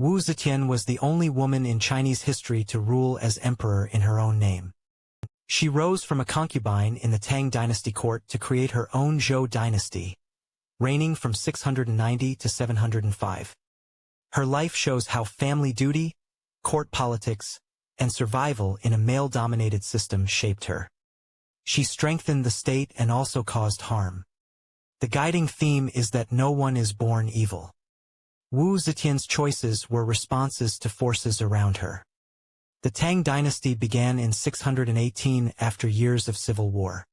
Wu Zetian was the only woman in Chinese history to rule as emperor in her own name. She rose from a concubine in the Tang dynasty court to create her own Zhou dynasty, reigning from 690 to 705. Her life shows how family duty, court politics, and survival in a male-dominated system shaped her. She strengthened the state and also caused harm. The guiding theme is that no one is born evil. Wu Zetian's choices were responses to forces around her. The Tang dynasty began in 618 after years of civil war.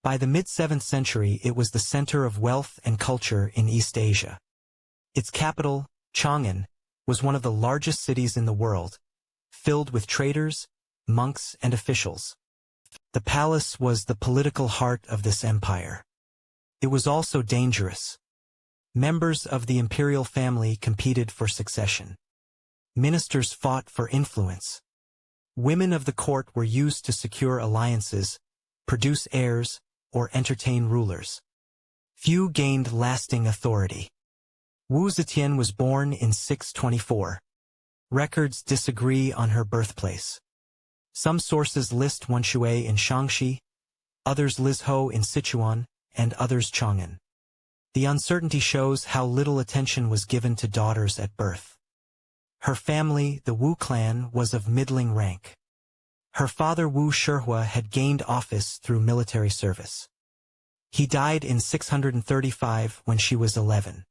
By the mid-7th century it was the center of wealth and culture in East Asia. Its capital, Chang'an, was one of the largest cities in the world, filled with traders, monks, and officials. The palace was the political heart of this empire. It was also dangerous. Members of the imperial family competed for succession. Ministers fought for influence. Women of the court were used to secure alliances, produce heirs, or entertain rulers. Few gained lasting authority. Wu Zetian was born in 624. Records disagree on her birthplace. Some sources list Wenshui in Shaanxi, others Lizhou in Sichuan, and others Chang'an. The uncertainty shows how little attention was given to daughters at birth. Her family, the Wu clan, was of middling rank. Her father Wu Shihua had gained office through military service. He died in 635 when she was 11.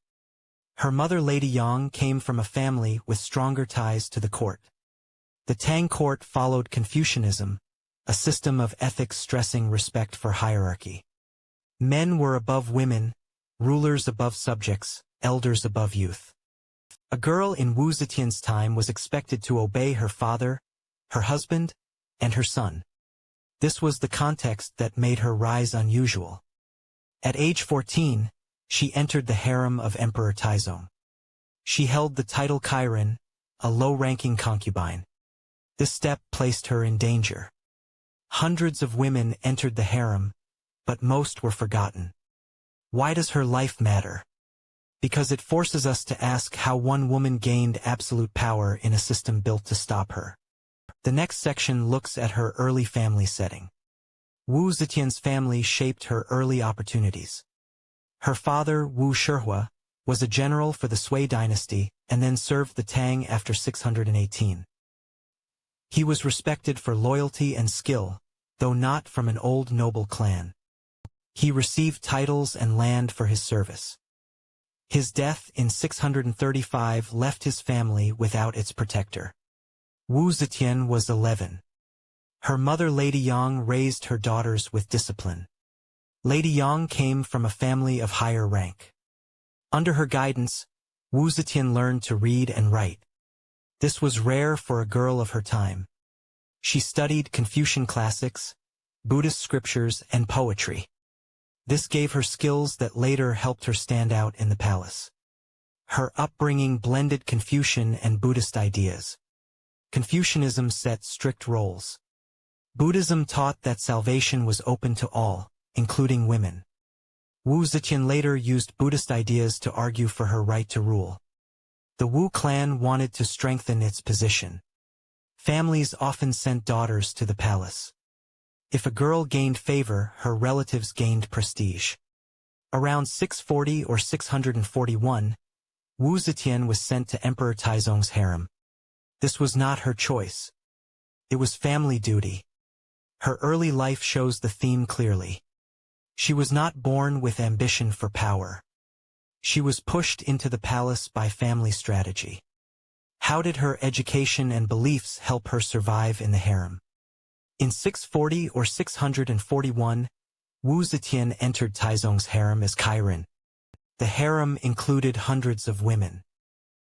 Her mother Lady Yang came from a family with stronger ties to the court. The Tang court followed Confucianism, a system of ethics stressing respect for hierarchy. Men were above women, rulers above subjects, elders above youth. A girl in Wu Zetian's time was expected to obey her father, her husband, and her son. This was the context that made her rise unusual. At age 14, she entered the harem of Emperor Taizong. She held the title Kairen, a low-ranking concubine. This step placed her in danger. Hundreds of women entered the harem, but most were forgotten. Why does her life matter? Because it forces us to ask how one woman gained absolute power in a system built to stop her. The next section looks at her early family setting. Wu Zetian's family shaped her early opportunities. Her father, Wu Shihua, was a general for the Sui dynasty and then served the Tang after 618. He was respected for loyalty and skill, though not from an old noble clan. He received titles and land for his service. His death in 635 left his family without its protector. Wu Zetian was 11. Her mother Lady Yang raised her daughters with discipline. Lady Yang came from a family of higher rank. Under her guidance, Wu Zetian learned to read and write. This was rare for a girl of her time. She studied Confucian classics, Buddhist scriptures, and poetry. This gave her skills that later helped her stand out in the palace. Her upbringing blended Confucian and Buddhist ideas. Confucianism set strict roles. Buddhism taught that salvation was open to all, including women. Wu Zetian later used Buddhist ideas to argue for her right to rule. The Wu clan wanted to strengthen its position. Families often sent daughters to the palace. If a girl gained favor, her relatives gained prestige. Around 640 or 641, Wu Zetian was sent to Emperor Taizong's harem. This was not her choice. It was family duty. Her early life shows the theme clearly. She was not born with ambition for power. She was pushed into the palace by family strategy. How did her education and beliefs help her survive in the harem? In 640 or 641, Wu Zetian entered Taizong's harem as Kairen. The harem included hundreds of women.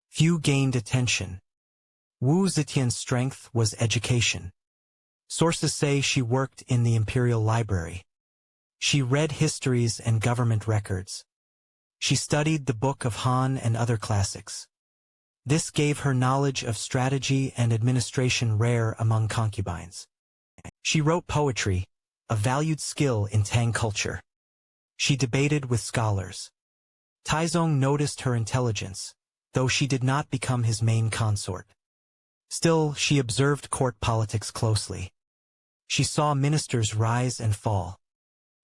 Few gained attention. Wu Zetian's strength was education. Sources say she worked in the imperial library. She read histories and government records. She studied the Book of Han and other classics. This gave her knowledge of strategy and administration rare among concubines. She wrote poetry, a valued skill in Tang culture. She debated with scholars. Taizong noticed her intelligence, though she did not become his main consort. Still, she observed court politics closely. She saw ministers rise and fall.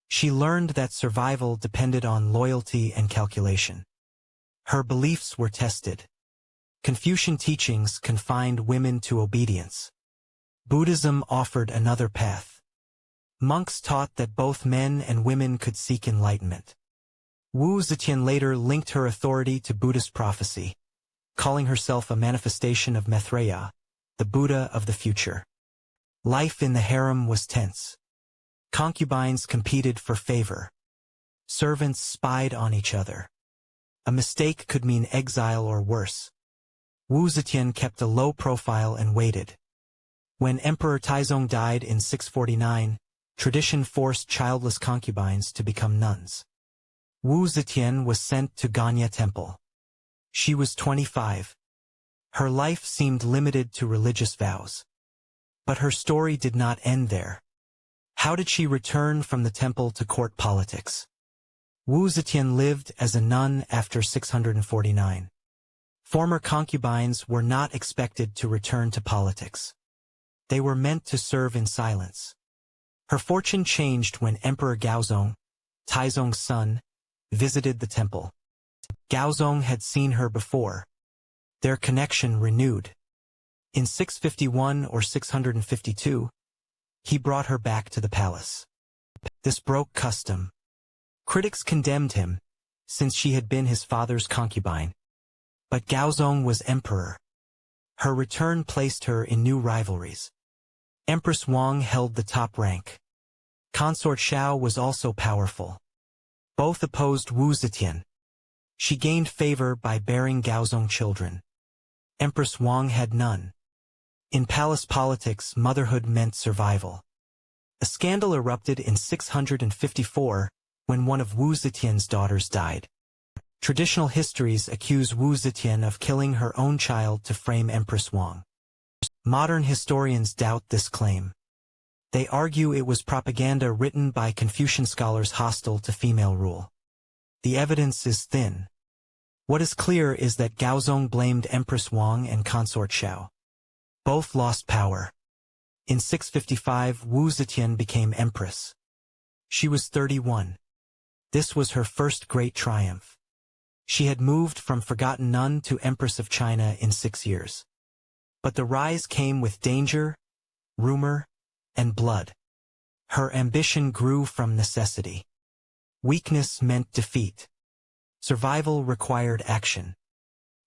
She learned that survival depended on loyalty and calculation. Her beliefs were tested. Confucian teachings confined women to obedience. Buddhism offered another path. Monks taught that both men and women could seek enlightenment. Wu Zetian later linked her authority to Buddhist prophecy, calling herself a manifestation of Maitreya, the Buddha of the future. Life in the harem was tense. Concubines competed for favor. Servants spied on each other. A mistake could mean exile or worse. Wu Zetian kept a low profile and waited. When Emperor Taizong died in 649, tradition forced childless concubines to become nuns. Wu Zetian was sent to Ganya Temple. She was 25. Her life seemed limited to religious vows. But her story did not end there. How did she return from the temple to court politics? Wu Zetian lived as a nun after 649. Former concubines were not expected to return to politics. They were meant to serve in silence. Her fortune changed when Emperor Gaozong, Taizong's son, visited the temple. Gaozong had seen her before. Their connection renewed. In 651 or 652, he brought her back to the palace. This broke custom. Critics condemned him, since she had been his father's concubine. But Gaozong was emperor. Her return placed her in new rivalries. Empress Wang held the top rank. Consort Zhao was also powerful. Both opposed Wu Zetian. She gained favor by bearing Gaozong children. Empress Wang had none. In palace politics, motherhood meant survival. A scandal erupted in 654 when one of Wu Zetian's daughters died. Traditional histories accuse Wu Zetian of killing her own child to frame Empress Wang. Modern historians doubt this claim. They argue it was propaganda written by Confucian scholars hostile to female rule. The evidence is thin. What is clear is that Gaozong blamed Empress Wang and consort Zhao. Both lost power. In 655, Wu Zetian became empress. She was 31. This was her first great triumph. She had moved from forgotten nun to Empress of China in 6 years. But the rise came with danger, rumor, and blood. Her ambition grew from necessity. Weakness meant defeat. Survival required action.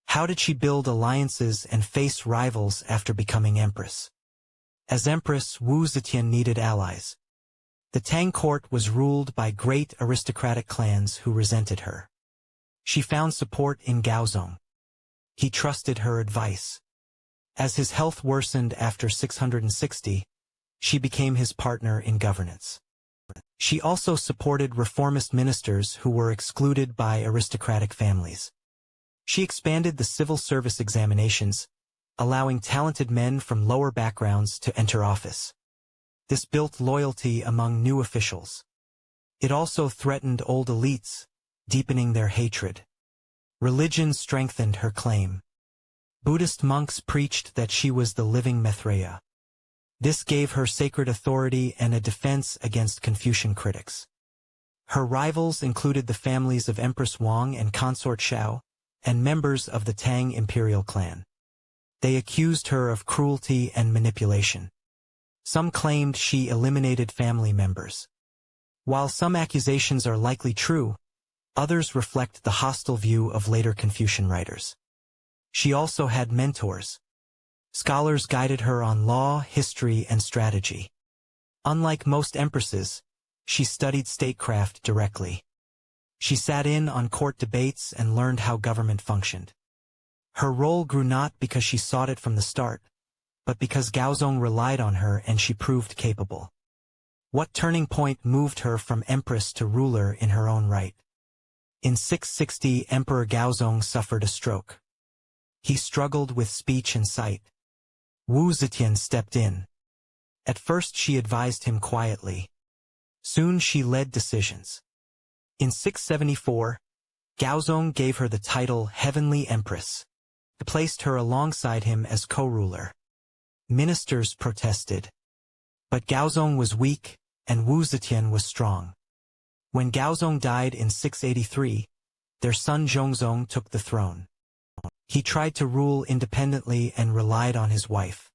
How did she build alliances and face rivals after becoming empress? As empress, Wu Zetian needed allies. The Tang court was ruled by great aristocratic clans who resented her. She found support in Gaozong. He trusted her advice. As his health worsened after 660, she became his partner in governance. She also supported reformist ministers who were excluded by aristocratic families. She expanded the civil service examinations, allowing talented men from lower backgrounds to enter office. This built loyalty among new officials. It also threatened old elites, deepening their hatred. Religion strengthened her claim. Buddhist monks preached that she was the living Maitreya. This gave her sacred authority and a defense against Confucian critics. Her rivals included the families of Empress Wang and consort Zhao, and members of the Tang imperial clan. They accused her of cruelty and manipulation. Some claimed she eliminated family members. While some accusations are likely true, others reflect the hostile view of later Confucian writers. She also had mentors. Scholars guided her on law, history, and strategy. Unlike most empresses, she studied statecraft directly. She sat in on court debates and learned how government functioned. Her role grew not because she sought it from the start, but because Gaozong relied on her and she proved capable. What turning point moved her from empress to ruler in her own right? In 660, Emperor Gaozong suffered a stroke. He struggled with speech and sight. Wu Zetian stepped in. At first she advised him quietly. Soon she led decisions. In 674, Gaozong gave her the title Heavenly Empress. placed her alongside him as co-ruler. Ministers protested. But Gaozong was weak, and Wu Zetian was strong. When Gaozong died in 683, their son Zhongzong took the throne. He tried to rule independently and relied on his wife.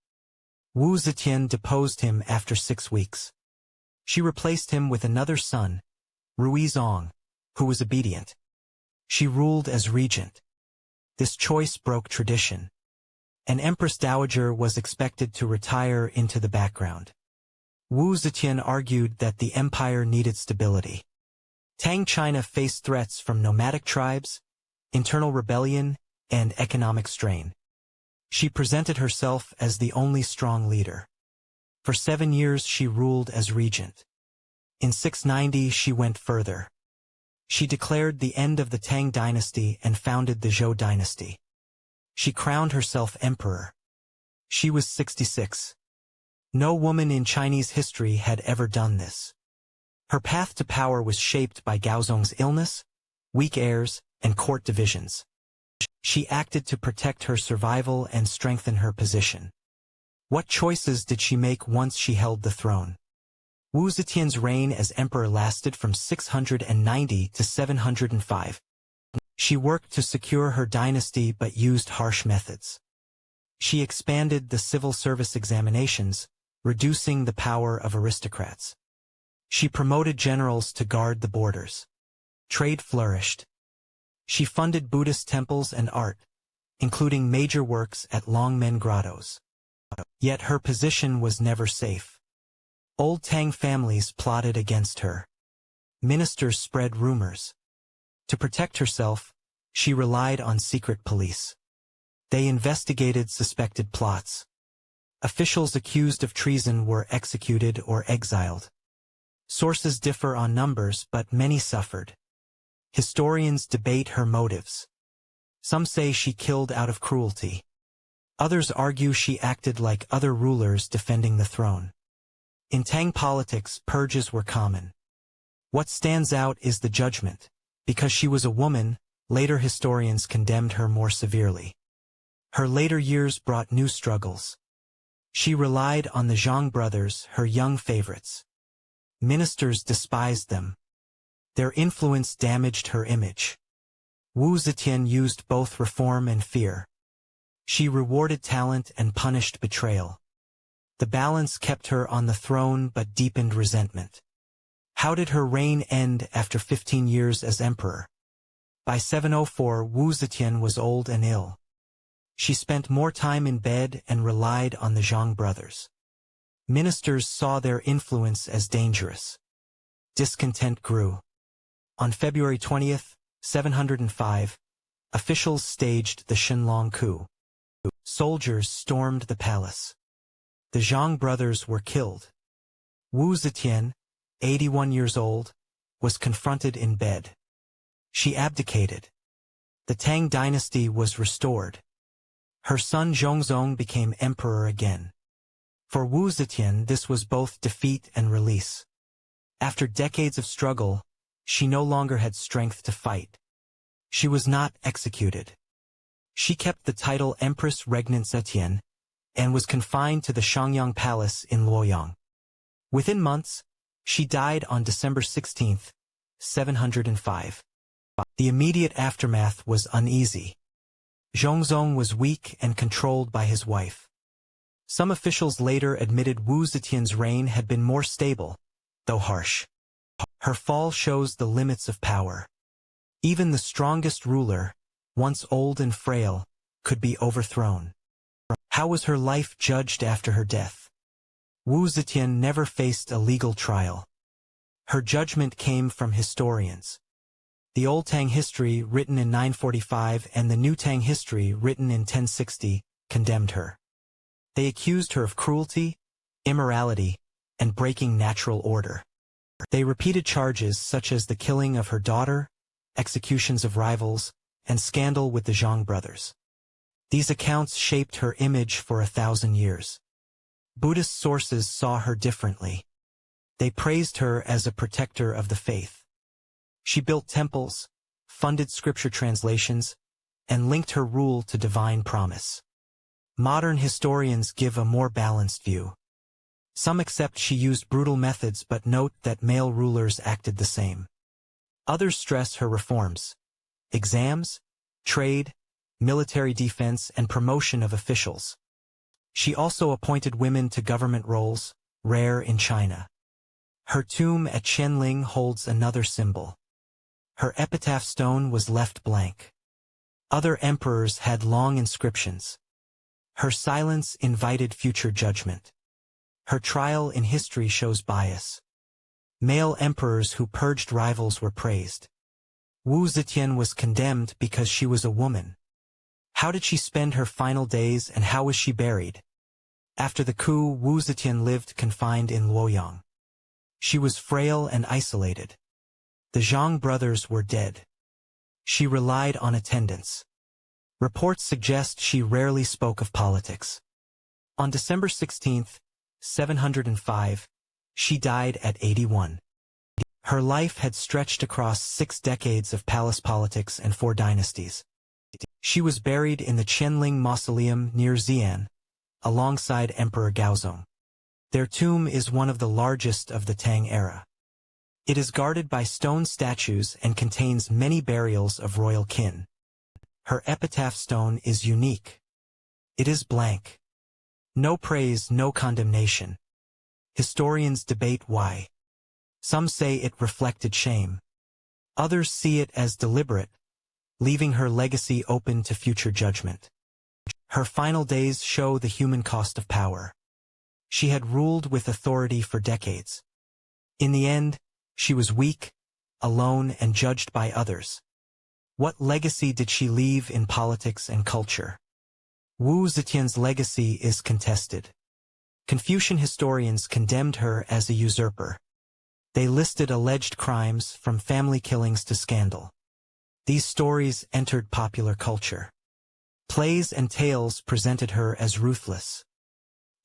Wu Zetian deposed him after 6 weeks. She replaced him with another son, Ruizong, who was obedient. She ruled as regent. This choice broke tradition. An empress dowager was expected to retire into the background. Wu Zetian argued that the empire needed stability. Tang China faced threats from nomadic tribes, internal rebellion, and economic strain. She presented herself as the only strong leader. For 7 years she ruled as regent. In 690 she went further. She declared the end of the Tang dynasty and founded the Zhou dynasty. She crowned herself emperor. She was 66. No woman in Chinese history had ever done this. Her path to power was shaped by Gaozong's illness, weak heirs, and court divisions. She acted to protect her survival and strengthen her position. What choices did she make once she held the throne? Wu Zetian's reign as emperor lasted from 690 to 705. She worked to secure her dynasty but used harsh methods. She expanded the civil service examinations, reducing the power of aristocrats. She promoted generals to guard the borders. Trade flourished. She funded Buddhist temples and art, including major works at Longmen Grottoes. Yet her position was never safe. Old Tang families plotted against her. Ministers spread rumors. To protect herself, she relied on secret police. They investigated suspected plots. Officials accused of treason were executed or exiled. Sources differ on numbers, but many suffered. Historians debate her motives. Some say she killed out of cruelty. Others argue she acted like other rulers defending the throne. In Tang politics, purges were common. What stands out is the judgment. Because she was a woman, later historians condemned her more severely. Her later years brought new struggles. She relied on the Zhang brothers, her young favorites. Ministers despised them. Their influence damaged her image. Wu Zetian used both reform and fear. She rewarded talent and punished betrayal. The balance kept her on the throne but deepened resentment. How did her reign end after 15 years as emperor? By 704, Wu Zetian was old and ill. She spent more time in bed and relied on the Zhang brothers. Ministers saw their influence as dangerous. Discontent grew. On February 20, 705, officials staged the Xinlong coup. Soldiers stormed the palace. The Zhang brothers were killed. Wu Zetian, 81 years old, was confronted in bed. She abdicated. The Tang dynasty was restored. Her son Zhongzong became emperor again. For Wu Zetian, this was both defeat and release. After decades of struggle, she no longer had strength to fight. She was not executed. She kept the title Empress Regnant Zetian and was confined to the Shangyang Palace in Luoyang. Within months, she died on December 16, 705. The immediate aftermath was uneasy. Zhongzong was weak and controlled by his wife. Some officials later admitted Wu Zetian's reign had been more stable, though harsh. Her fall shows the limits of power. Even the strongest ruler, once old and frail, could be overthrown. How was her life judged after her death? Wu Zetian never faced a legal trial. Her judgment came from historians. The Old Tang History, written in 945, and the New Tang History, written in 1060, condemned her. They accused her of cruelty, immorality, and breaking natural order. They repeated charges such as the killing of her daughter, executions of rivals, and scandal with the Zhang brothers. These accounts shaped her image for 1,000 years. Buddhist sources saw her differently. They praised her as a protector of the faith. She built temples, funded scripture translations, and linked her rule to divine promise. Modern historians give a more balanced view. Some accept she used brutal methods but note that male rulers acted the same. Others stress her reforms: exams, trade, military defense, and promotion of officials. She also appointed women to government roles, rare in China. Her tomb at Qianling holds another symbol. Her epitaph stone was left blank. Other emperors had long inscriptions. Her silence invited future judgment. Her trial in history shows bias. Male emperors who purged rivals were praised. Wu Zetian was condemned because she was a woman. How did she spend her final days and how was she buried? After the coup, Wu Zetian lived confined in Luoyang. She was frail and isolated. The Zhang brothers were dead. She relied on attendants. Reports suggest she rarely spoke of politics. On December 16, 705, she died at 81. Her life had stretched across 6 decades of palace politics and 4 dynasties. She was buried in the Qianling Mausoleum near Xi'an, alongside Emperor Gaozong. Their tomb is one of the largest of the Tang era. It is guarded by stone statues and contains many burials of royal kin. Her epitaph stone is unique. It is blank. No praise, no condemnation. Historians debate why. Some say it reflected shame. Others see it as deliberate, leaving her legacy open to future judgment. Her final days show the human cost of power. She had ruled with authority for decades. In the end, she was weak, alone, and judged by others. What legacy did she leave in politics and culture? Wu Zetian's legacy is contested. Confucian historians condemned her as a usurper. They listed alleged crimes from family killings to scandal. These stories entered popular culture. Plays and tales presented her as ruthless.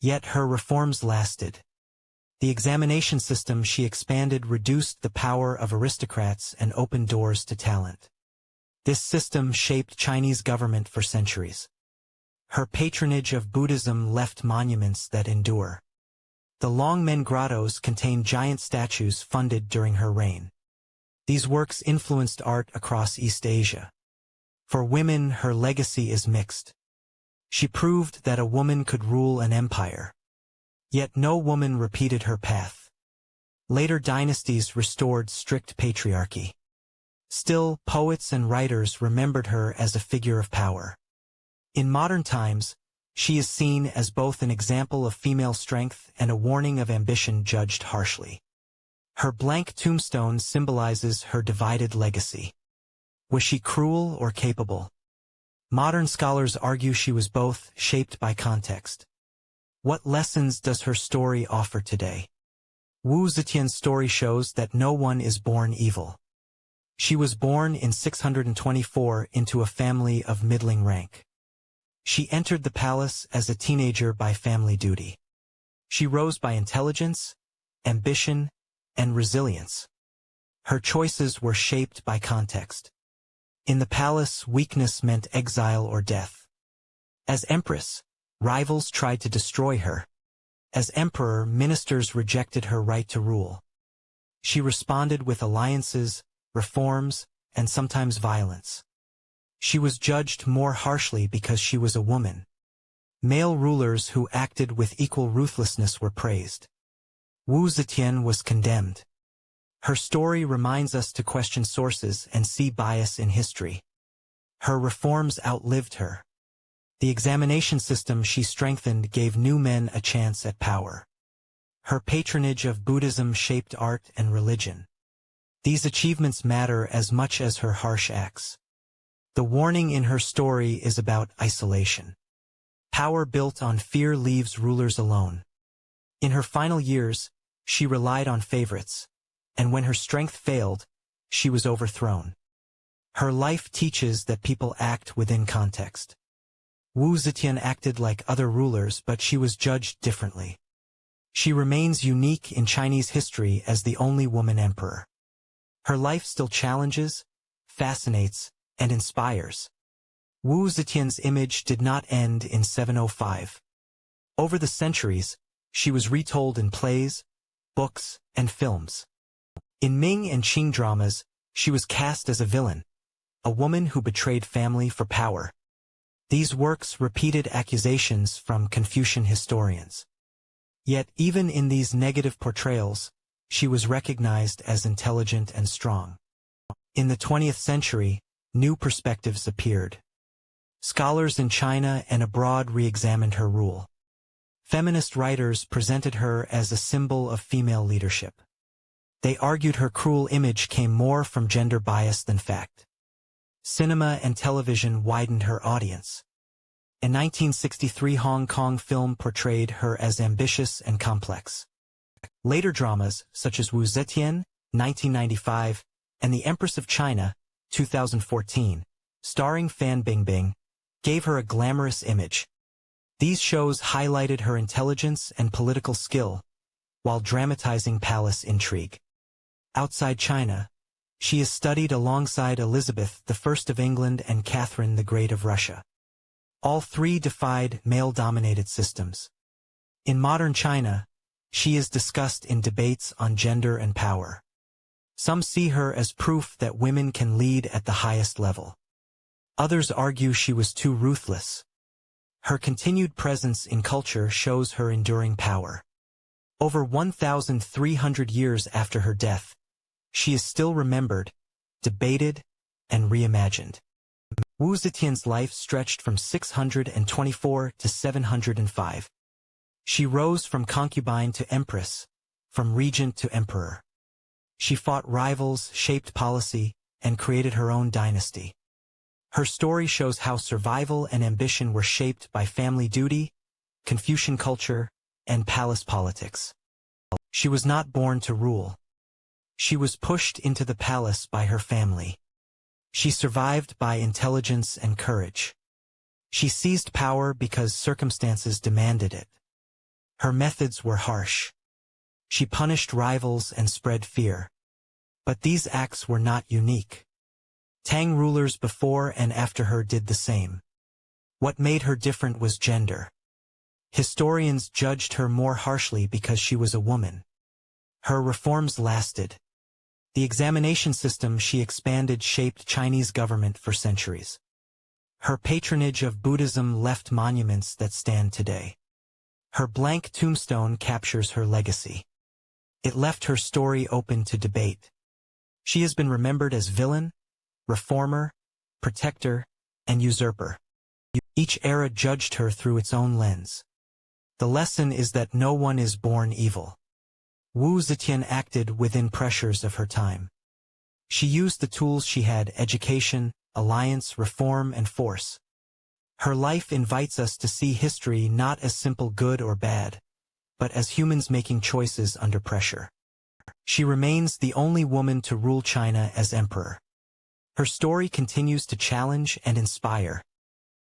Yet her reforms lasted. The examination system she expanded reduced the power of aristocrats and opened doors to talent. This system shaped Chinese government for centuries. Her patronage of Buddhism left monuments that endure. The Longmen grottos contain giant statues funded during her reign. These works influenced art across East Asia. For women, her legacy is mixed. She proved that a woman could rule an empire. Yet no woman repeated her path. Later dynasties restored strict patriarchy. Still, poets and writers remembered her as a figure of power. In modern times, she is seen as both an example of female strength and a warning of ambition judged harshly. Her blank tombstone symbolizes her divided legacy. Was she cruel or capable? Modern scholars argue she was both, shaped by context. What lessons does her story offer today? Wu Zetian's story shows that no one is born evil. She was born in 624 into a family of middling rank. She entered the palace as a teenager by family duty. She rose by intelligence, ambition, and resilience. Her choices were shaped by context. In the palace, weakness meant exile or death. As empress, rivals tried to destroy her. As emperor, ministers rejected her right to rule. She responded with alliances, reforms, and sometimes violence. She was judged more harshly because she was a woman. Male rulers who acted with equal ruthlessness were praised. Wu Zetian was condemned. Her story reminds us to question sources and see bias in history. Her reforms outlived her. The examination system she strengthened gave new men a chance at power. Her patronage of Buddhism shaped art and religion. These achievements matter as much as her harsh acts. The warning in her story is about isolation. Power built on fear leaves rulers alone. In her final years, she relied on favorites, and when her strength failed, she was overthrown. Her life teaches that people act within context. Wu Zetian acted like other rulers, but she was judged differently. She remains unique in Chinese history as the only woman emperor. Her life still challenges, fascinates, and inspires. Wu Zetian's image did not end in 705. Over the centuries, she was retold in plays, books, and films. In Ming and Qing dramas, she was cast as a villain, a woman who betrayed family for power. These works repeated accusations from Confucian historians. Yet even in these negative portrayals, she was recognized as intelligent and strong. In the 20th century, new perspectives appeared. Scholars in China and abroad re-examined her rule. Feminist writers presented her as a symbol of female leadership. They argued her cruel image came more from gender bias than fact. Cinema and television widened her audience. A 1963 Hong Kong film portrayed her as ambitious and complex. Later dramas, such as Wu Zetian, 1995, and The Empress of China, 2014, starring Fan Bingbing, gave her a glamorous image. These shows highlighted her intelligence and political skill, while dramatizing palace intrigue. Outside China, she is studied alongside Elizabeth I of England and Catherine the Great of Russia. All three defied male-dominated systems. In modern China, she is discussed in debates on gender and power. Some see her as proof that women can lead at the highest level. Others argue she was too ruthless. Her continued presence in culture shows her enduring power. Over 1,300 years after her death, she is still remembered, debated, and reimagined. Wu Zetian's life stretched from 624 to 705. She rose from concubine to empress, from regent to emperor. She fought rivals, shaped policy, and created her own dynasty. Her story shows how survival and ambition were shaped by family duty, Confucian culture, and palace politics. She was not born to rule. She was pushed into the palace by her family. She survived by intelligence and courage. She seized power because circumstances demanded it. Her methods were harsh. She punished rivals and spread fear. But these acts were not unique. Tang rulers before and after her did the same. What made her different was gender. Historians judged her more harshly because she was a woman. Her reforms lasted. The examination system she expanded shaped Chinese government for centuries. Her patronage of Buddhism left monuments that stand today. Her blank tombstone captures her legacy. It left her story open to debate. She has been remembered as villain, reformer, protector, and usurper. Each era judged her through its own lens. The lesson is that no one is born evil. Wu Zetian acted within pressures of her time. She used the tools she had: education, alliance, reform, and force. Her life invites us to see history not as simple good or bad, but as humans making choices under pressure. She remains the only woman to rule China as emperor. Her story continues to challenge and inspire.